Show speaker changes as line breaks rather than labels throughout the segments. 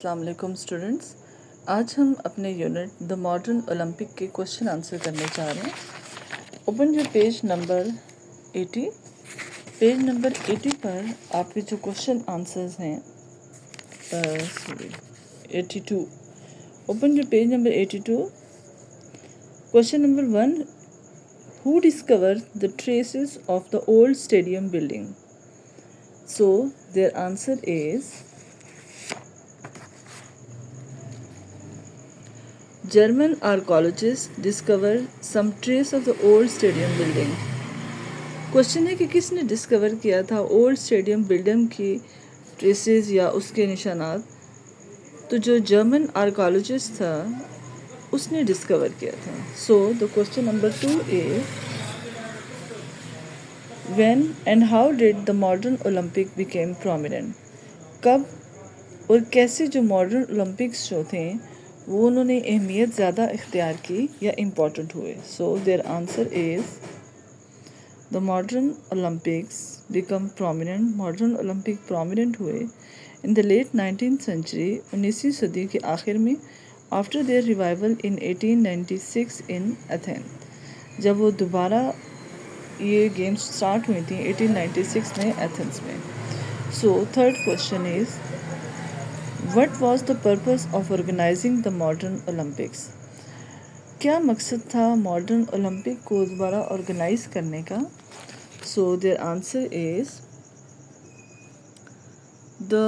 السلام علیکم اسٹوڈنٹس، آج ہم اپنے یونٹ دا ماڈرن اولمپک کے کوشچن آنسر کرنے جا رہے ہیں۔ اوپن جو پیج نمبر 80 پر آپ کے جو کوشچن آنسرز ہیں 82۔ اوپن جو page number 82۔ Question number 1، who discover the traces of the old stadium building? So their answer is German archaeologists discovered some trace of the old stadium building۔ Question ہے کہ کس نے discover کیا تھا old stadium building کی traces یا اس کے نشانات؟ تو جو جرمن آرکیالوجسٹ تھا اس نے ڈسکور کیا تھا۔ So the question number 2 is when and how did the modern Olympic became prominent؟ کب اور کیسے جو ماڈرن اولمپکس جو تھے وہ انہوں نے اہمیت زیادہ اختیار کی یا امپورٹنٹ ہوئے؟ So their answer is the modern Olympics became prominent. Modern Olympic prominent ہوئے in the late 19th century, 19ویں صدی کے آخر میں، after their revival in 1896 in Athens, جب وہ دوبارہ یہ گیمز سٹارٹ ہوئی تھیں 1896 میں ایتھنز میں۔ So third question is What was the purpose of organizing the modern Olympics؟ کیا مقصد تھا ماڈرن اولمپک کو دوبارہ آرگنائز کرنے کا؟ So their answer is the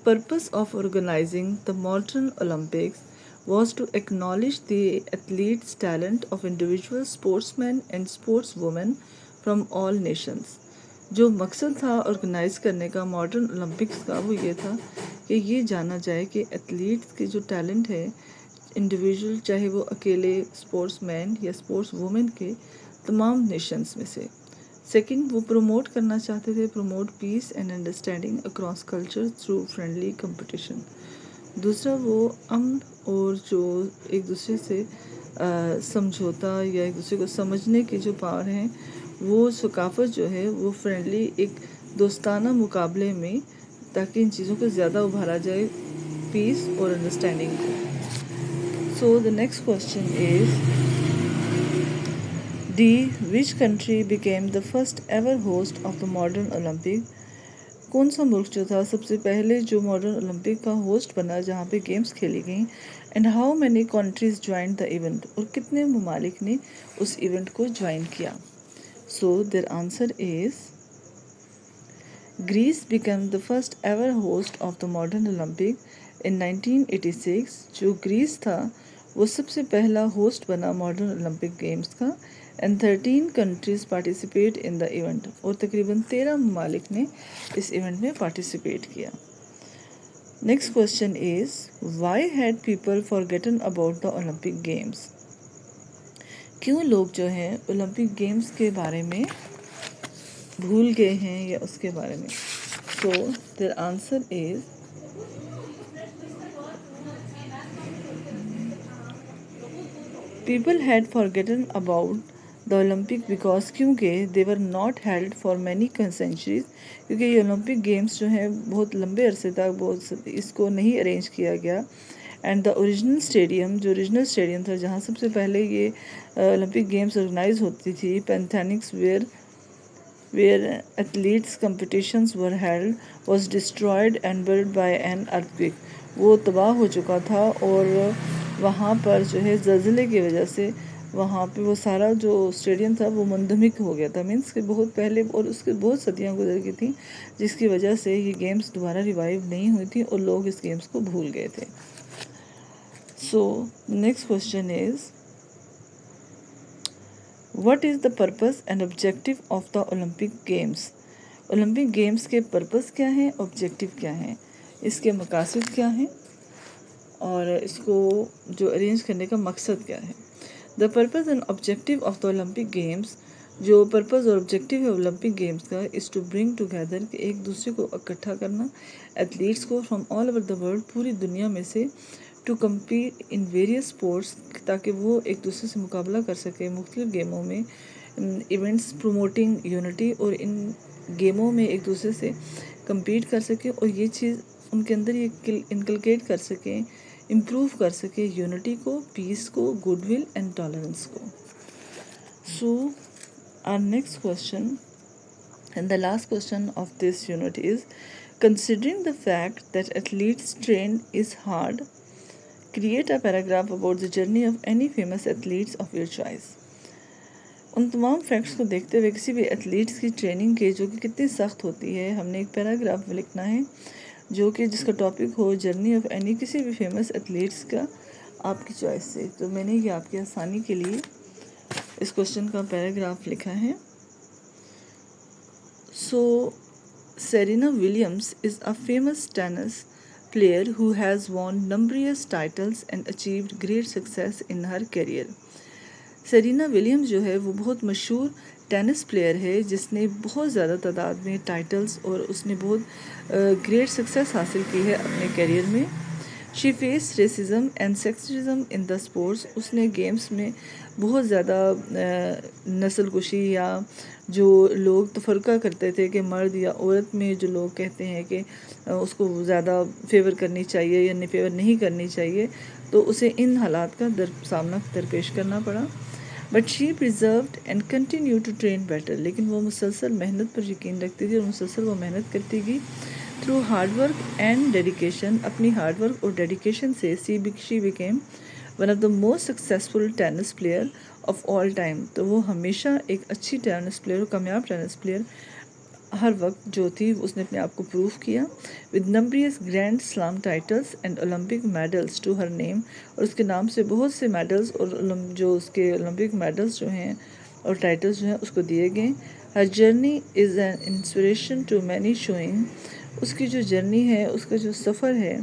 purpose of organizing the modern Olympics was to acknowledge the athletes' talent of individual sportsmen and sportswomen from all nations۔ جو مقصد تھا آرگنائز کرنے کا ماڈرن اولمپکس کا وہ یہ تھا کہ یہ جانا جائے کہ ایتھلیٹس کے جو ٹیلنٹ ہے انڈیویجول، چاہے وہ اکیلے اسپورٹس مین یا اسپورٹس وومن کے تمام نیشنز میں سے۔ سیکنڈ، وہ پروموٹ کرنا چاہتے تھے، promote peace and understanding across culture through friendly competition. دوسرا، وہ امن اور جو ایک دوسرے سے سمجھوتا یا ایک دوسرے کو سمجھنے کی جو پاور ہیں، وہ ثقافت جو ہے وہ فرینڈلی ایک دوستانہ مقابلے میں، تاکہ ان چیزوں کو زیادہ ابھارا جائے، پیس اور انڈرسٹینڈنگ کو۔ So the next question is D, which country became the first ever host of the modern Olympic? کون سا ملک جو تھا سب سے پہلے جو ماڈرن اولمپک کا ہوسٹ بنا جہاں پہ گیمز کھیلی گئیں؟ And how many countries joined the event? اور کتنے ممالک نے اس ایونٹ کو جوائن کیا؟ So their answer is Greece became the first ever host of the modern Olympic in 1986۔ جو گریس تھا وہ سب سے پہلا ہوسٹ بنا ماڈرن اولمپک گیمز کا، and 13 countries participate in the event, اور تقریباً 13 ممالک نے اس ایونٹ میں پارٹیسپیٹ کیا۔ Next question is why had people forgotten about the Olympic games? کیوں لوگ جو ہیں اولمپک گیمز کے بارے میں بھول گئے ہیں یا اس کے بارے میں؟ So their answer is people had forgotten about the Olympic because, کیونکہ they were not held for many centuries، کیونکہ یہ اولمپک گیمز جو ہیں بہت لمبے عرصے تک اس کو نہیں ارینج کیا گیا۔ اینڈ دا اوریجنل اسٹیڈیم، جو اوریجنل اسٹیڈیم تھا جہاں سب سے پہلے یہ اولمپک گیمز آرگنائز ہوتی تھی، پینتھینکس where athletes competitions were held was destroyed and buried by an earthquake۔ وہ تباہ ہو چکا تھا اور وہاں پر جو ہے زلزلے کی وجہ سے وہاں پہ وہ سارا جو اسٹیڈیم تھا وہ منہدم ہو گیا تھا، مینس کہ بہت پہلے، اور اس کے بہت صدیاں گزر گئی تھیں جس کی وجہ سے یہ گیمز دوبارہ ریوائیو نہیں ہوئی تھیں اور لوگ اس گیمز کو بھول گئے تھے۔ So next question is what is the purpose and objective of the Olympic games? Olympic games کے پرپز کیا ہیں، آبجیکٹو کیا ہیں، اس کے مقاصد کیا ہیں، اور اس کو جو ارینج کرنے کا مقصد کیا ہے؟ The purpose and objective of the Olympic games, جو پرپز اور آبجیکٹو ہے اولمپک گیمز کا، از ٹو برنگ ٹوگیدر، کہ ایک دوسرے کو اکٹھا کرنا، ایتھلیٹس کو from all over the world, پوری دنیا میں سے، to compete in various sports, تاکہ وہ ایک دوسرے سے مقابلہ کر سکے مختلف گیموں میں، ایونٹس پروموٹنگ یونٹی، اور ان گیموں میں ایک دوسرے سے کمپیٹ کر سکے، اور یہ چیز ان کے اندر یہ انکلکیٹ کر سکیں، امپروو کر سکیں یونٹی کو، پیس کو، گڈ ول اینڈ ٹالرنس کو. So our next question and the last question of this unit is, considering the fact that athletes train is hard, create a paragraph about the journey of any famous athletes of your choice. ان تمام facts کو دیکھتے ہوئے کسی بھی athletes کی training کے جو کہ کتنی سخت ہوتی ہے، ہم نے ایک پیراگراف لکھنا ہے جو کہ جس کا topic who journey of any کسی بھی فیمس ایتھلیٹس کا آپ کی چوائس سے. تو میں نے یہ آپ کی آسانی کے لیے اس کوشچن کا پیراگراف لکھا ہے. So Serena Williams is a famous tennis player who has won numerous titles and achieved great success in her career. Serena Williams جو ہے وہ بہت مشہور ٹینس پلیئر ہے جس نے بہت زیادہ تعداد میں ٹائٹلز اور اس نے بہت گریٹ سکسیس حاصل کی ہے اپنے کیریئر میں. She face racism and sexism in the sports. اس نے گیمز میں بہت زیادہ نسل کشی یا جو لوگ تفرقہ کرتے تھے کہ مرد یا عورت میں جو لوگ کہتے ہیں کہ اس کو زیادہ فیور کرنی چاہیے یا فیور نہیں کرنی چاہیے، تو اسے ان حالات کا سامنا درپیش کرنا پڑا. But she preserved and continue to train better. لیکن وہ مسلسل محنت پر یقین رکھتی تھی اور مسلسل وہ محنت کرتی گئی. Through hard work and dedication. اپنی ہارڈ ورک اور ڈیڈیکیشن سے she became one of the most successful tennis player of all time. تو وہ ہمیشہ ایک اچھی ٹینس پلیئر اور کامیاب ٹینس پلیئر ہر وقت جو تھی اس نے اپنے آپ کو پروف کیا. With numerous grand slam titles and Olympic medals to her name. اور اس کے نام سے بہت سے میڈلس اور جو اس کے اولمپک میڈلس جو ہیں اور ٹائٹلس جو ہیں اس کو دیے گئے. Her journey is an inspiration to many showing. اس کی جو جرنی ہے، اس کا جو سفر ہے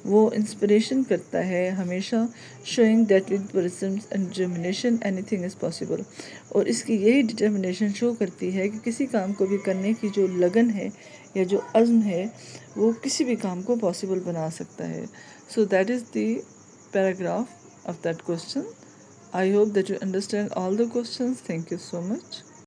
وہ انسپریشن کرتا ہے ہمیشہ. Showing that with persistence and determination anything is possible. اور اس کی یہی ڈٹرمنیشن شو کرتی ہے کہ کسی کام کو بھی کرنے کی جو لگن ہے یا جو عزم ہے وہ کسی بھی کام کو پاسبل بنا سکتا ہے. So that is the paragraph of that question. I hope that you understand all the questions. Thank you so much.